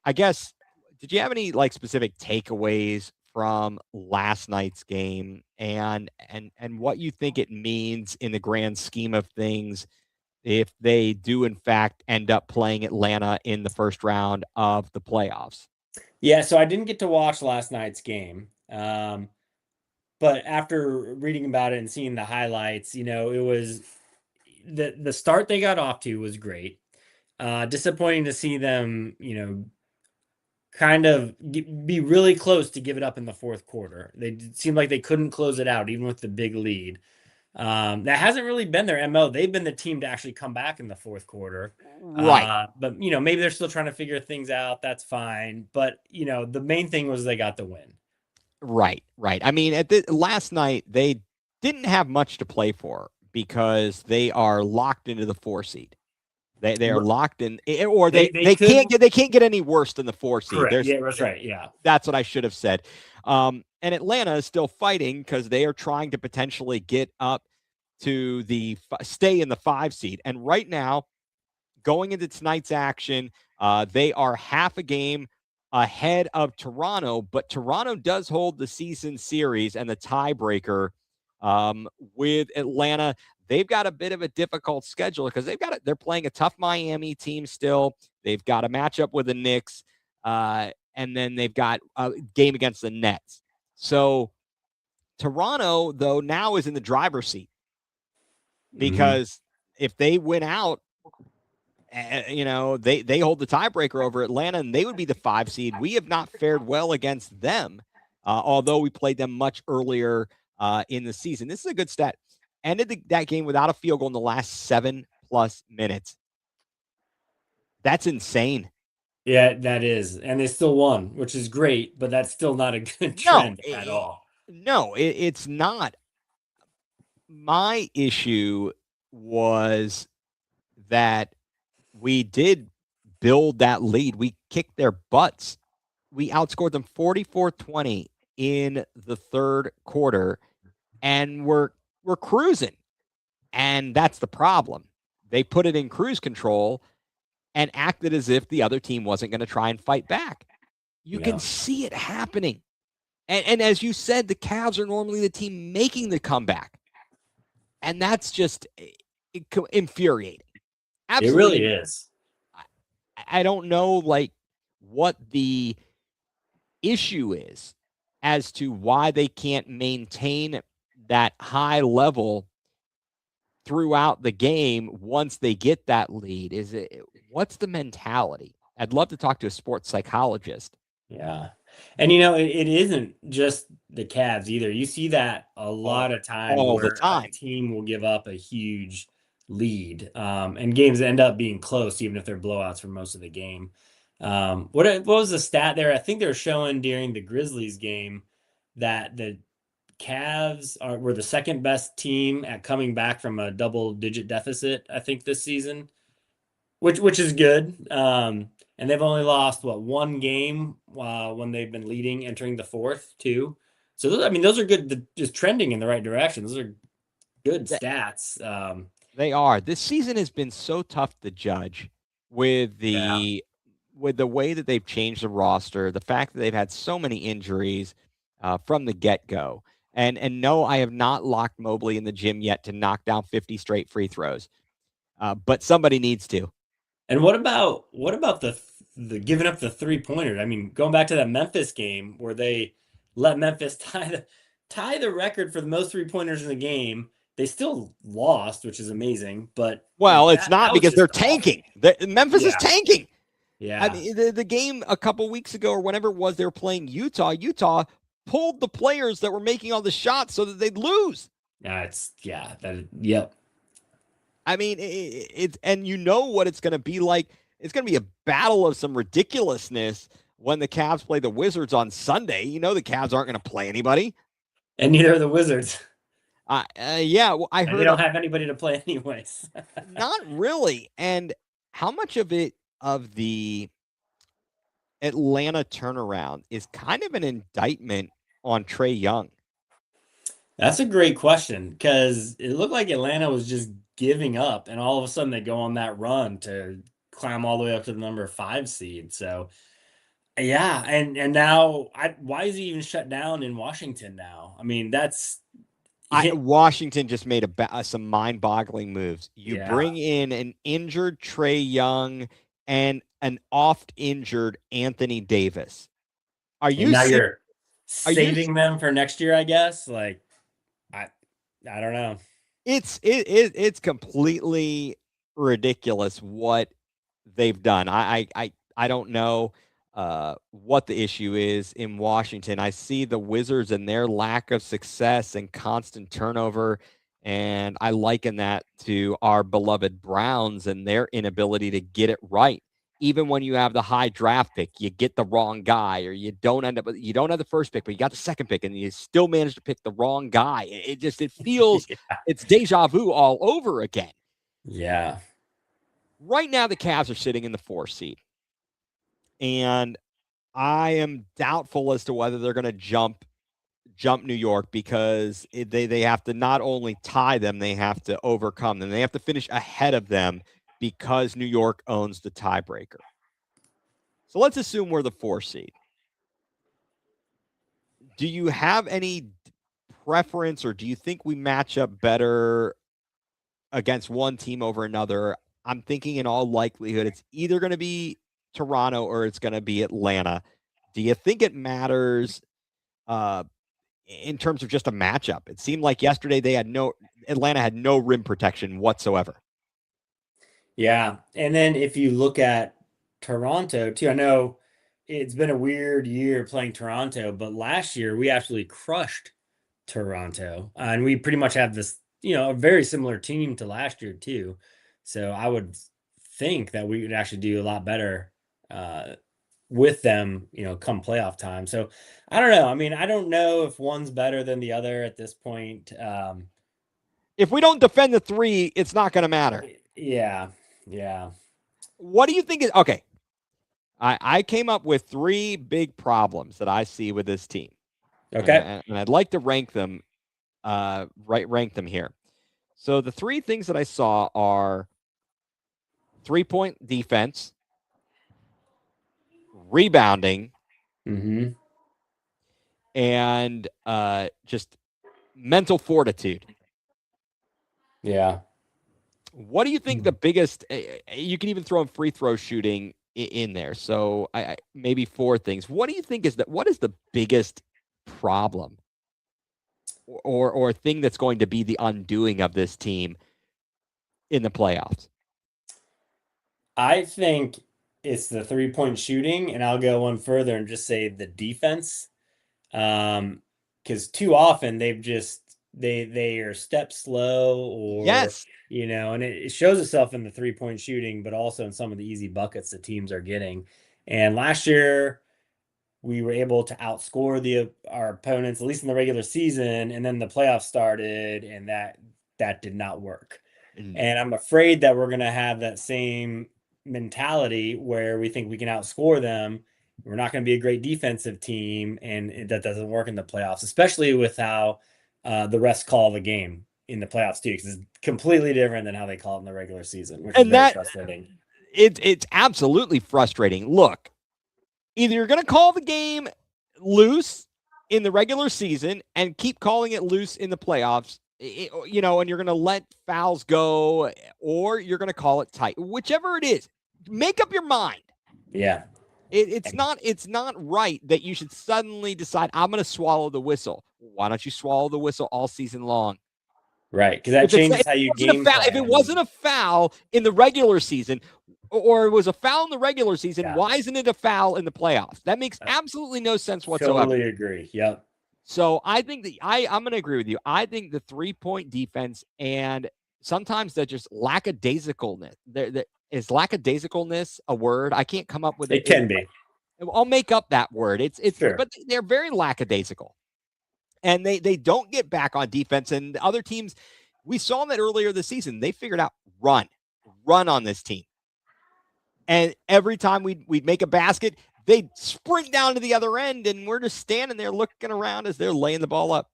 I guess, did you have any specific takeaways from last night's game and what you think it means in the grand scheme of things if they do in fact end up playing Atlanta in the first round of the playoffs. Yeah, so I didn't get to watch last night's game. But after reading about it and seeing the highlights, it was the start they got off to was great. Disappointing to see them, kind of be really close to give it up in the fourth quarter. They seemed like they couldn't close it out, even with the big lead. That hasn't really been their MO. They've been the team to actually come back in the fourth quarter. Right. But, maybe they're still trying to figure things out. That's fine. But, the main thing was they got the win. Right. I mean, last night, they didn't have much to play for because they are locked into the 4 seed. They are locked in, or they can't get any worse than the 4 seed. Correct. Yeah, that's right. Yeah, that's what I should have said. And Atlanta is still fighting because they are trying to potentially get up to stay in the 5 seed. And right now, going into tonight's action, they are half a game ahead of Toronto, but Toronto does hold the season series and the tiebreaker with Atlanta. They've got a bit of a difficult schedule because they're playing a tough Miami team still. They've got a matchup with the Knicks, and then they've got a game against the Nets. So Toronto, though, now is in the driver's seat because if they win out, they hold the tiebreaker over Atlanta, and they would be the 5 seed. We have not fared well against them, although we played them much earlier in the season. This is a good stat. Ended that game without a field goal in the last 7+ minutes. That's insane. Yeah, that is. And they still won, which is great, but that's still not a good trend at all. No, it's not. My issue was that we did build that lead. We kicked their butts. We outscored them 44-20 in the third quarter, and we're cruising. And that's the problem. They put it in cruise control and acted as if the other team wasn't going to try and fight back. You can see it happening. And as you said, the Cavs are normally the team making the comeback. And that's just infuriating. Absolutely. It really is. I don't know, what the issue is as to why they can't maintain that high level throughout the game once they get that lead. What's the mentality? I'd love to talk to a sports psychologist. Yeah. And it isn't just the Cavs either. You see that a lot of times all where the time. a team will give up a huge lead, and games end up being close, even if they're blowouts for most of the game. What was the stat there? I think they were showing during the Grizzlies game that the Cavs were the second best team at coming back from a double-digit deficit, I think, this season, which is good. And they've only lost one game when they've been leading entering the fourth too. So those are good. Just trending in the right direction. Those are good stats. They are. This season has been so tough to judge with the way that they've changed the roster, the fact that they've had so many injuries from the get-go. And no, I have not locked Mobley in the gym yet to knock down 50 straight free throws. But somebody needs to. And what about the giving up the 3-pointers? I mean, going back to that Memphis game where they let Memphis tie the record for the most 3-pointers in the game. They still lost, which is amazing. But it's not because they're tanking. Memphis is tanking. Yeah. I mean, the game a couple weeks ago or whenever it was, they were playing Utah. Utah pulled the players that were making all the shots so that they'd lose. Yep. I mean, it's and you know what it's going to be like. It's going to be a battle of some ridiculousness when the Cavs play the Wizards on Sunday. You know the Cavs aren't going to play anybody. And neither are the Wizards. I heard they don't have anybody to play anyways. Not really. And how much of the Atlanta turnaround is kind of an indictment on Trae Young? That's a great question because it looked like Atlanta was just giving up, and all of a sudden they go on that run to climb all the way up to the number 5 seed. So Yeah, and now why is he even shut down in Washington now? I mean, that's Washington just made some mind-boggling moves. You yeah. bring in an injured Trae Young and an oft-injured Anthony Davis. Are And you now sick? you're Are you? saving them for next year, I guess. Like I I don't know. It's completely ridiculous what they've done. I don't know what the issue is in Washington. I see the Wizards and their lack of success and constant turnover, and I liken that to our beloved Browns and their inability to get it right. Even when you have the high draft pick, you get the wrong guy, or you don't have the first pick, but you got the second pick, and you still manage to pick the wrong guy. It feels Yeah. it's deja vu all over again. Yeah. Right now, the Cavs are sitting in the 4th seed, and I am doubtful as to whether they're going to jump New York, because they have to not only tie them, they have to overcome them. They have to finish ahead of them because New York owns the tiebreaker. So let's assume we're the 4th seed. Do you have any preference, or do you think we match up better against one team over another? I'm thinking in all likelihood it's either going to be Toronto or it's going to be Atlanta. Do you think it matters in terms of just a matchup? It seemed like yesterday Atlanta had no rim protection whatsoever. Yeah. And then if you look at Toronto too, I know it's been a weird year playing Toronto, but last year we actually crushed Toronto, and we pretty much have this, a very similar team to last year too. So I would think that we would actually do a lot better with them, come playoff time. So I don't know. I mean, I don't know if one's better than the other at this point. If we don't defend the 3, it's not going to matter. Yeah. Yeah. What do you think is okay? I came up with 3 big problems that I see with this team. Okay. And I'd like to rank them rank them here. So the 3 things that I saw are 3-point defense, rebounding, Mm-hmm. and just mental fortitude. Yeah. What do you think the biggest? You can even throw in free throw shooting in there. So I maybe 4 things. What do you think what is the biggest problem or thing that's going to be the undoing of this team in the playoffs? I think it's the 3-point shooting, and I'll go one further and just say the defense. Because too often they are step slow, or Yes. and it shows itself in the 3-point shooting, but also in some of the easy buckets the teams are getting. And last year we were able to outscore our opponents, at least in the regular season, and then the playoffs started, and that did not work. And I'm afraid that we're going to have that same mentality where we think we can outscore them. We're not going to be a great defensive team, and that doesn't work in the playoffs, especially with how the refs call the game in the playoffs too, because it's completely different than how they call it in the regular season, which is very frustrating. It's absolutely frustrating. Look, either you're going to call the game loose in the regular season and keep calling it loose in the playoffs, and you're going to let fouls go, or you're going to call it tight. Whichever it is, make up your mind. Yeah. It's not right that you should suddenly decide, I'm going to swallow the whistle. Why don't you swallow the whistle all season long? Right, because that changes how you game plan. If it wasn't a foul in the regular season, or it was a foul in the regular season, why isn't it a foul in the playoffs? That makes absolutely no sense whatsoever. Totally agree. Yep. So I think I'm going to agree with you. I think the 3-point defense, and sometimes that just lackadaisicalness. Is lackadaisicalness a word? I can't come up with it. It can be. I'll make up that word. It's Sure. But they're very lackadaisical, and they don't get back on defense. And the other teams, we saw that earlier this season. They figured out run on this team, and every time we'd make a basket, they'd sprint down to the other end, and we're just standing there looking around as they're laying the ball up.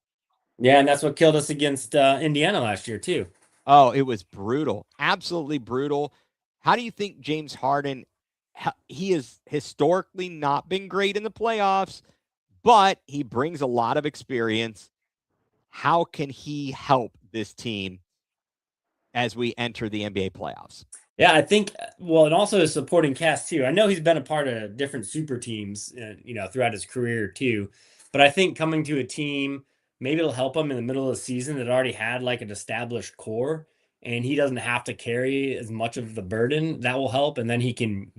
Yeah, and that's what killed us against Indiana last year too. Oh, it was brutal. Absolutely brutal. How do you think James Harden he has historically not been great in the playoffs, but he brings a lot of experience. How can he help this team as we enter the NBA playoffs? Yeah, I think, well, and also his supporting cast too. I know he's been a part of different super teams, throughout his career too. But I think coming to a team, maybe it'll help him in the middle of the season that already had like an established core, and he doesn't have to carry as much of the burden. That will help, and then he can,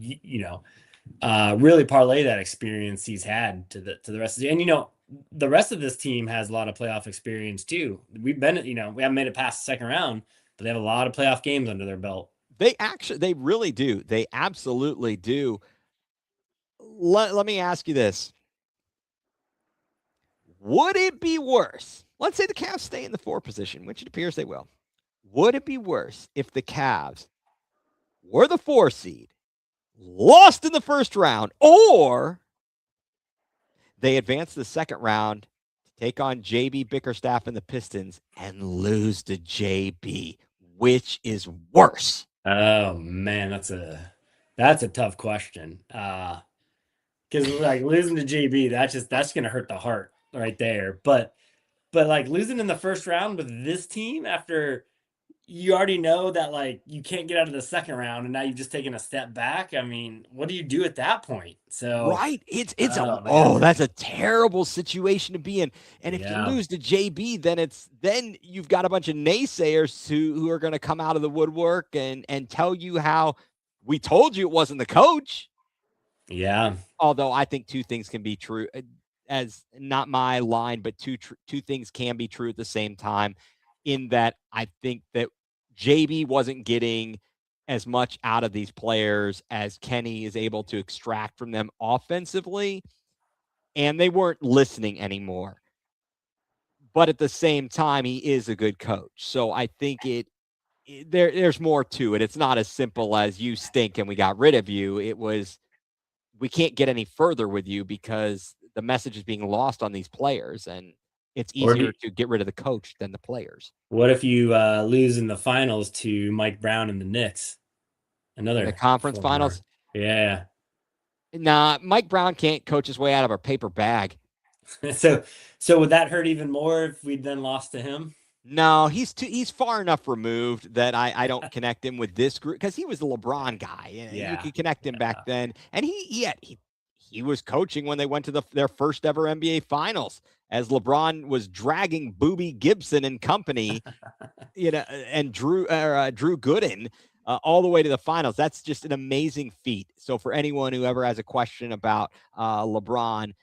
really parlay that experience he's had to the rest of the. And the rest of this team has a lot of playoff experience too. We've been, we haven't made it past the second round, but they have a lot of playoff games under their belt. They really do. They absolutely do. Let me ask you this. Would it be worse? Let's say the Cavs stay in the 4 position, which it appears they will. Would it be worse if the Cavs were the 4 seed, lost in the first round, or they advance to the second round to take on JB Bickerstaff and the Pistons and lose to JB? Which is worse? Oh man, that's a tough question. Because like losing to JB, that's gonna hurt the heart right there. But like losing in the first round with this team after you already know that like you can't get out of the second round and now you've just taken a step back. I mean, what do you do at that point? So right, man. That's a terrible situation to be in. And if you lose to JB, then you've got a bunch of naysayers who are going to come out of the woodwork and tell you how we told you it wasn't the coach. Yeah. Although I think 2 things can be true, as not my line, but two things can be true at the same time, in that I think that JB wasn't getting as much out of these players as Kenny is able to extract from them offensively, and they weren't listening anymore. But at the same time, he is a good coach. So I think there's more to it. It's not as simple as you stink and we got rid of you. It was, we can't get any further with you because the message is being lost on these players, and it's easier to get rid of the coach than the players. What if you lose in the finals to Mike Brown and the Knicks? Another in the conference finals? Yeah. Nah, Mike Brown can't coach his way out of a paper bag. So would that hurt even more if we'd then lost to him? No, he's far enough removed that I don't connect him with this group, because he was the LeBron guy. Yeah. You could connect him back then, and he was coaching when they went to their first ever NBA Finals, as LeBron was dragging Booby Gibson and company, and Drew Gooden all the way to the finals. That's just an amazing feat. So for anyone who ever has a question about LeBron,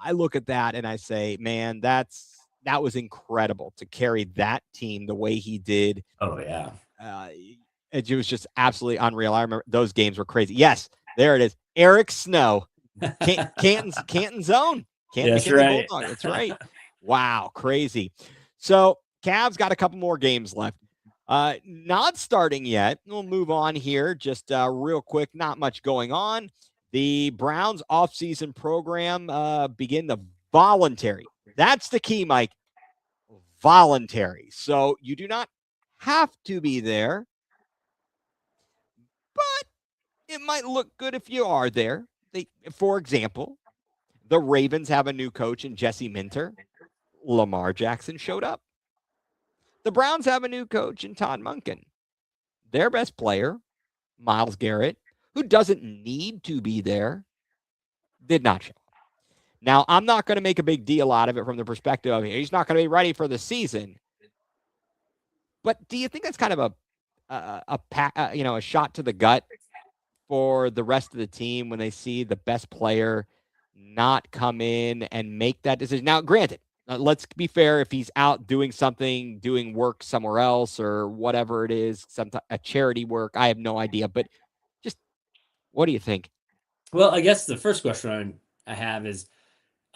I look at that and I say, man, that was incredible to carry that team the way he did. Oh yeah. It was just absolutely unreal. I remember those games were crazy. Yes, there it is. Eric Snow, Canton's own. That's right. Bulldog. That's right. Wow, crazy. So Cavs got a couple more games left. Not starting yet. We'll move on here. Just real quick, not much going on. The Browns offseason program begin the voluntary. That's the key, Mike. Voluntary. So you do not have to be there, but it might look good if you are there. For example, the Ravens have a new coach in Jesse Minter. Lamar Jackson showed up. The Browns have a new coach in Todd Monken. Their best player, Myles Garrett, who doesn't need to be there, did not show up. Now, I'm not going to make a big deal out of it from the perspective of he's not going to be ready for the season. But do you think that's kind of a shot to the gut for the rest of the team when they see the best player not come in and make that decision? Now, granted, let's be fair. If he's out doing something, doing work somewhere else or whatever it is, a charity work, I have no idea. But just what do you think? Well, I guess the first question I have is,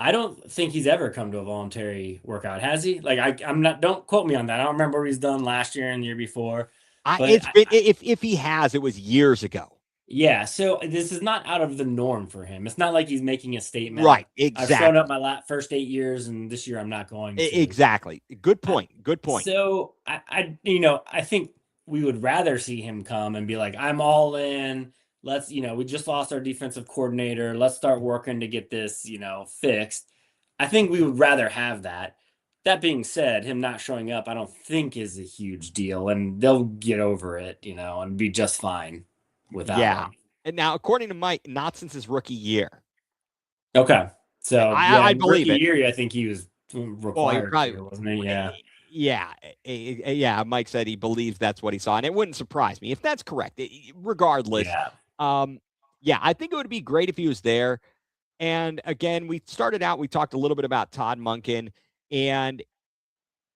I don't think he's ever come to a voluntary workout, has he? Like, I'm not. Don't quote me on that. I don't remember what he's done last year and the year before. If he has, it was years ago. Yeah, so this is not out of the norm for him. It's not like he's making a statement. Right, exactly. I've shown up my first 8 years, and this year I'm not going to. Exactly. Good point. So I think we would rather see him come and be like, I'm all in. let's, we just lost our defensive coordinator. Let's start working to get this, fixed. I think we would rather have that. That being said, him not showing up, I don't think is a huge deal, and they'll get over it, and be just fine without him. And now, according to Mike, not since his rookie year. Okay. So I believe rookie it. year, I think he was required to, wasn't he? Yeah. Yeah. Mike said he believes that's what he saw, and it wouldn't surprise me if that's correct. Regardless, Yeah. I think it would be great if he was there. And again, we started out, we talked a little bit about Todd Monken, and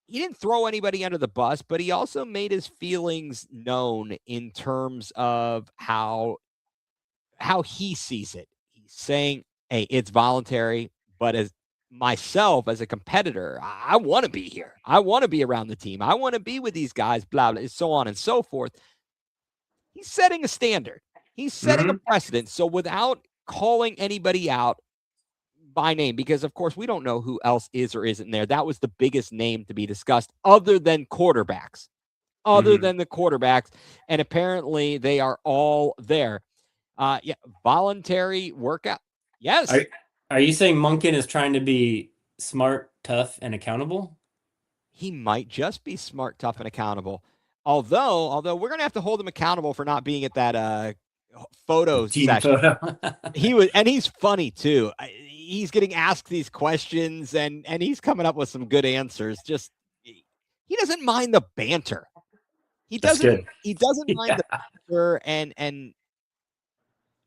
he didn't throw anybody under the bus, but he also made his feelings known in terms of how he sees it. He's saying, hey, it's voluntary, but as myself, as a competitor, I want to be here. I want to be around the team. I want to be with these guys, blah, blah, so on and so forth. He's setting a standard. He's setting a precedent. So without calling anybody out by name, because of course we don't know who else is or isn't there. That was the biggest name to be discussed other than quarterbacks, than the quarterbacks. And apparently they are all there. Voluntary workout. Yes. Are you saying Monken is trying to be smart, tough, and accountable? He might just be smart, tough, and accountable. Although we're going to have to hold him accountable for not being at that photo session. He was, and he's funny too. He's getting asked these questions and he's coming up with some good answers. Just, he doesn't mind the banter. He doesn't mind the banter, and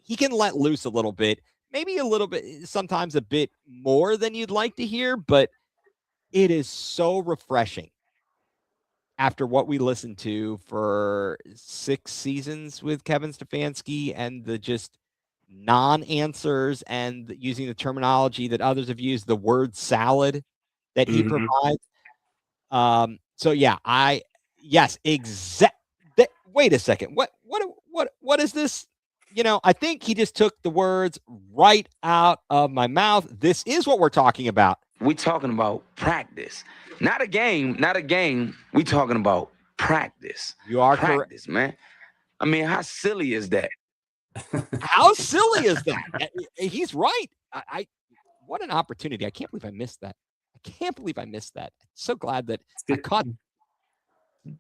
he can let loose a little bit, maybe a little bit, sometimes a bit more than you'd like to hear, but it is so refreshing after what we listened to for 6 seasons with Kevin Stefanski and the just non-answers and using the terminology that others have used, the word salad that he provides. So yeah, wait a second. What is this? I think he just took the words right out of my mouth. This is what we're talking about. We talking about practice, not a game. We talking about practice. You are practice, man. I mean, how silly is that? How silly is that? He's right. What an opportunity. I can't believe I missed that. I'm so glad that I caught.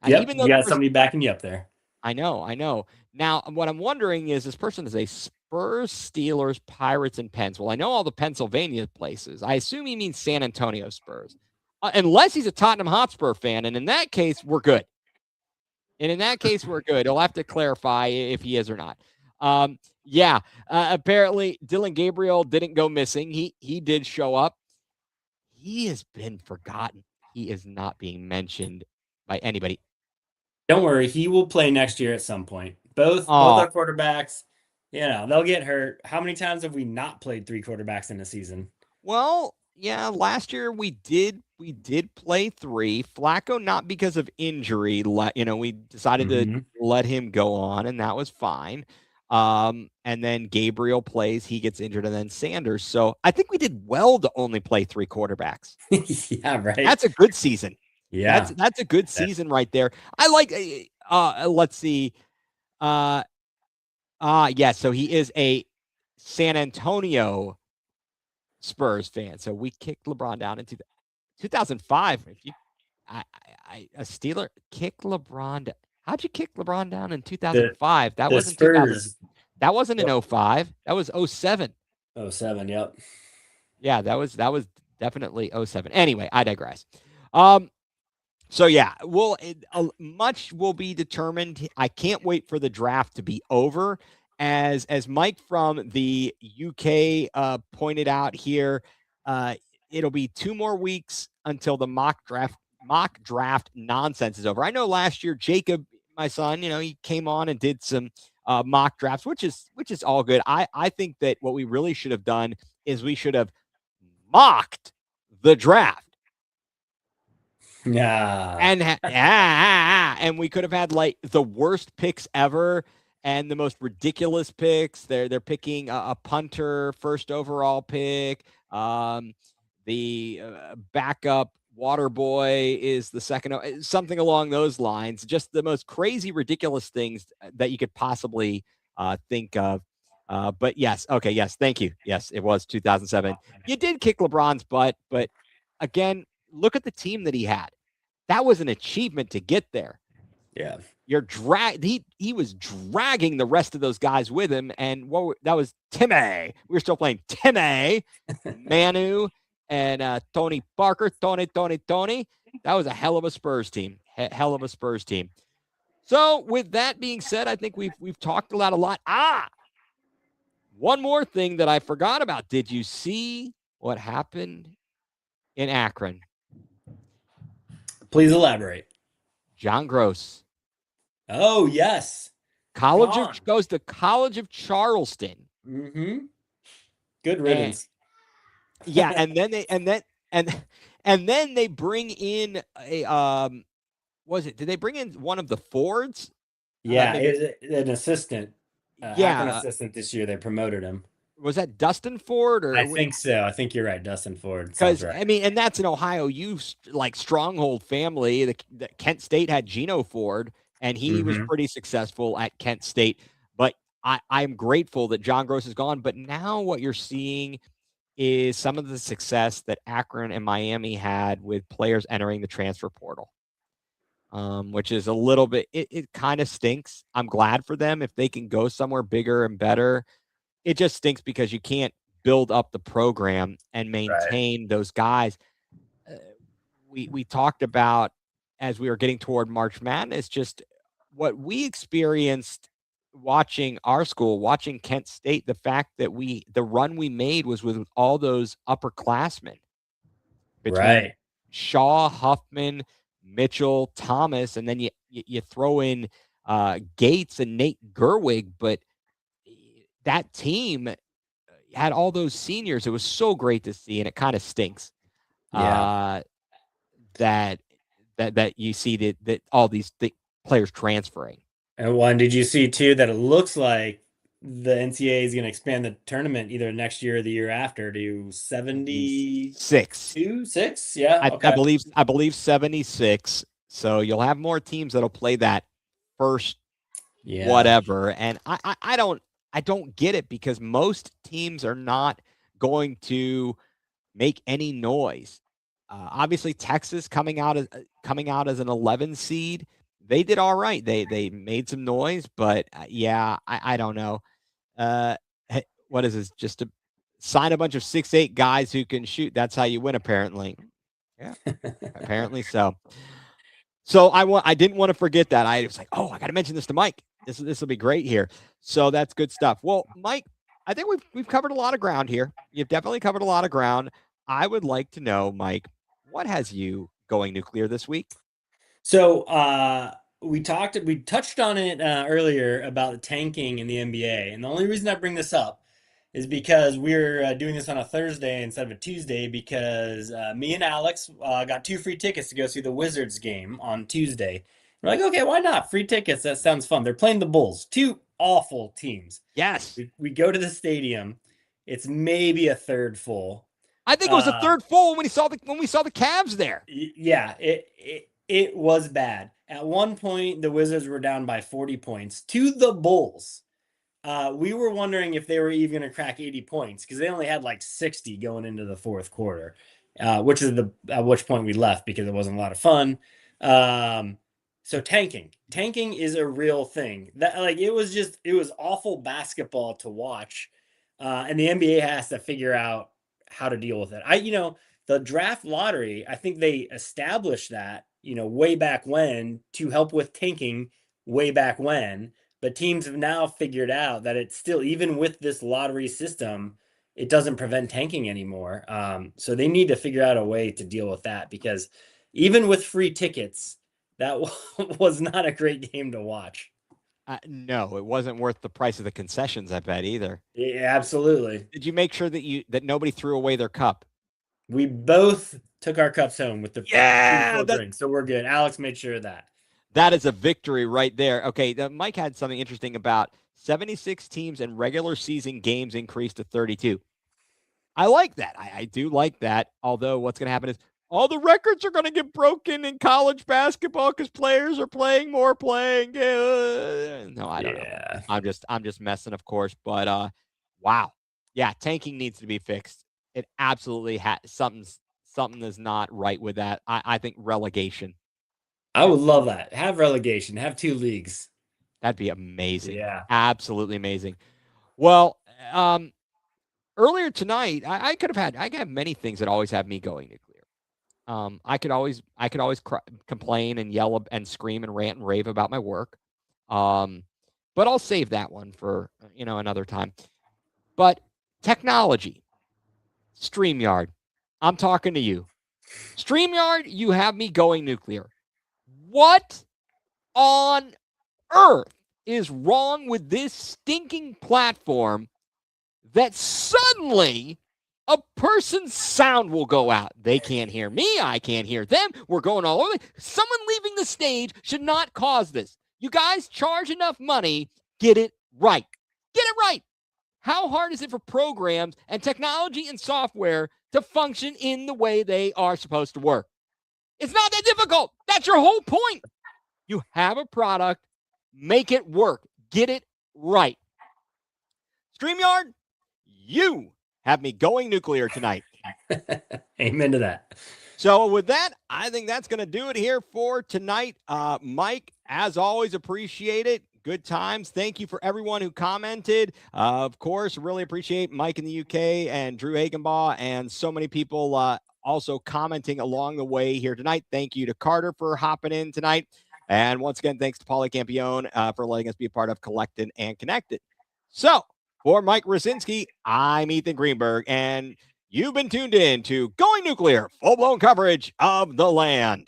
Yep, even though you got somebody backing you up there. I know. Now, what I'm wondering is, this person is a Spurs, Steelers, Pirates, and Pens. Well, I know all the Pennsylvania places. I assume he means San Antonio Spurs. Unless he's a Tottenham Hotspur fan, and in that case, we're good. He'll have to clarify if he is or not. Apparently, Dylan Gabriel didn't go missing. He did show up. He has been forgotten. He is not being mentioned by anybody. Don't worry, he will play next year at some point. Both our quarterbacks, they'll get hurt. How many times have we not played 3 quarterbacks in a season? Well, yeah, last year we did play 3. Flacco, not because of injury, we decided to let him go on, and that was fine. And then Gabriel plays, he gets injured, and then Sanders. So I think we did well to only play 3 quarterbacks. Yeah, right. That's a good season. Yeah, that's a good season right there. I like. Let's see. So he is a San Antonio Spurs fan. So we kicked LeBron down in 2005. A Steeler kicked LeBron. How'd you kick LeBron down in 2005? That wasn't Spurs. That wasn't in 05. That was 07. 07. Yep. Yeah, that was definitely 07. Anyway, I digress. So yeah, much will be determined. I can't wait for the draft to be over. As Mike from the UK pointed out here, it'll be 2 more weeks until the mock draft nonsense is over. I know last year Jacob, my son, he came on and did some mock drafts, which is all good. I think that what we really should have done is we should have mocked the draft. Yeah. And we could have had like the worst picks ever and the most ridiculous picks. They're picking a punter first overall pick. The backup water boy is the second, something along those lines. Just the most crazy, ridiculous things that you could possibly think of. But yes, okay, yes, thank you. Yes, it was 2007. You did kick LeBron's butt, but again, look at the team that he had. That was an achievement to get there. Yeah. He was dragging the rest of those guys with him, and that was Timmy. We were still playing Timmy, Manu, and Tony Parker. Tony. That was a hell of a Spurs team. Hell of a Spurs team. So with that being said, I think we've talked about a lot. One more thing that I forgot about. Did you see what happened in Akron? Please elaborate. John Gross. Oh, yes. Goes to College of Charleston. Mm-hmm. Good riddance. Yeah, and then they bring in a did they bring in one of the Fords? Yeah, an assistant. Yeah, an assistant this year. They promoted him. Was that Dustin Ford? Or I think so. I think you're right, Dustin Ford. Because right. I mean, and that's an Ohio U stronghold family. The Kent State had Geno Ford, and he was pretty successful at Kent State. But I'm grateful that John Gross is gone. But now what you're seeing is some of the success that Akron and Miami had with players entering the transfer portal, which is a little bit. It kind of stinks. I'm glad for them if they can go somewhere bigger and better. It just stinks because you can't build up the program and maintain those guys. We talked about as we were getting toward March Madness, just what we experienced watching our school, watching Kent State, the fact that the run we made was with all those upperclassmen between Shaw, Huffman, Mitchell, Thomas, and then you throw in Gates and Nate Gerwig, but that team had all those seniors. It was so great to see, and it kind of stinks that you see that all these players transferring. And did you see too that it looks like the NCAA is going to expand the tournament either next year or the year after to 76? Yeah, I believe 76. So you'll have more teams that'll play that first whatever. And I don't get it because most teams are not going to make any noise. Obviously, Texas coming out as an 11 seed, they did all right. They made some noise, but I don't know. What is this? Just to sign a bunch of 6'8" guys who can shoot. That's how you win, apparently. Yeah, apparently so. So I didn't want to forget that. I was like, oh, I got to mention this to Mike. This will be great here. So that's good stuff. Well, Mike, I think we've covered a lot of ground here. You've definitely covered a lot of ground. I would like to know, Mike, what has you going nuclear this week? So we touched on it earlier about the tanking in the NBA, and the only reason I bring this up is because we're doing this on a Thursday instead of a Tuesday because me and Alex got 2 free tickets to go see the Wizards game on Tuesday. We're like, okay, why not? Free tickets, that sounds fun. They're playing the Bulls, 2 awful teams. Yes. We go to the stadium. It's maybe a third full. I think it was a third full when we saw the Cavs there. Yeah, it was bad. At one point, the Wizards were down by 40 points to the Bulls. We were wondering if they were even going to crack 80 points because they only had like 60 going into the fourth quarter, which is at which point we left because it wasn't a lot of fun. So tanking is a real thing. That it was awful basketball to watch, and the NBA has to figure out how to deal with it. The draft lottery, I think they established that way back when to help with tanking way back when. But teams have now figured out that it's still, even with this lottery system, it doesn't prevent tanking anymore. So they need to figure out a way to deal with that because even with free tickets, that was not a great game to watch. No, it wasn't worth the price of the concessions, I bet, either. Yeah, absolutely. Did you make sure that nobody threw away their cup? We both took our cups home with the drink, so we're good. Alex made sure of that. That is a victory right there. Okay, Mike had something interesting about 76 teams and regular season games increased to 32. I like that. I do like that. Although what's going to happen is All the records are going to get broken in college basketball because players are playing more. No, I don't know. I'm just messing, of course. But wow, yeah, tanking needs to be fixed. It absolutely something is not right with that. I think relegation. I would love that. Have relegation. Have 2 leagues. That'd be amazing. Yeah, Absolutely amazing. Well, earlier tonight, I could have many things that always have me going nuclear. I could always complain and yell and scream and rant and rave about my work. But I'll save that one for, another time. But technology, StreamYard, I'm talking to you. StreamYard, you have me going nuclear. What on earth is wrong with this stinking platform that suddenly a person's sound will go out? They can't hear me. I can't hear them. We're going all over. Someone leaving the stage should not cause this. You guys charge enough money. Get it right. Get it right. How hard is it for programs and technology and software to function in the way they are supposed to work? It's not that difficult. That's your whole point. You have a product. Make it work. Get it right. StreamYard, you have me going nuclear tonight. Amen to that. So with that, I think that's going to do it here for tonight. Mike, as always, appreciate it. Good times. Thank you for everyone who commented. Of course, really appreciate Mike in the UK and Drew Hagenbaugh and so many people also commenting along the way here tonight. Thank you to Carter for hopping in tonight. And once again, thanks to Paulie Campione for letting us be a part of Collected and Connected. So for Mike Rasinski, I'm Ethan Greenberg, and you've been tuned in to Going Nuclear, full-blown coverage of the land.